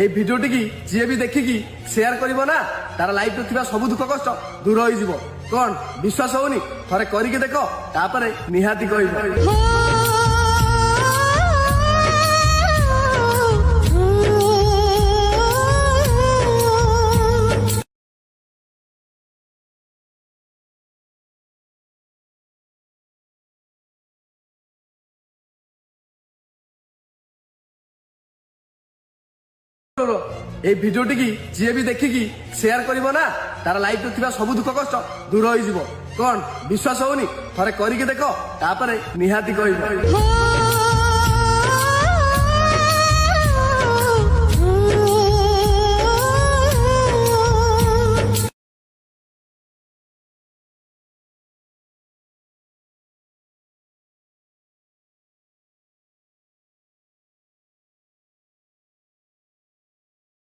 এই ভিডিওটি কি ଯିଏ ବି ଦେଖିକି ସେୟାର କରିବ ନା ତାର ଲାଇଫରେ ଥିବା ସବୁ ଦୁଃଖ କଷ୍ଟ ଦୂର ହୋଇଯିବ। କଣ ବିଶ୍ୱାସ ହଉନି? ଥରେ କରିକି ଦେଖ, ତାପରେ ନିହାତି କହିବ। এই ভিডিওটি কি ଯିଏ ବି ଦେଖିକି ସେୟାର କରିବ ନା ତାର ଲାଇଫରେ ଥିବା ସବୁ ଦୁଃଖ କଷ୍ଟ ଦୂର ହୋଇଯିବ। କଣ ବିଶ୍ୱାସ ହଉନି? ଥରେ କରିକି ଦେଖ, ତାପରେ ନିହାତି କହିବ।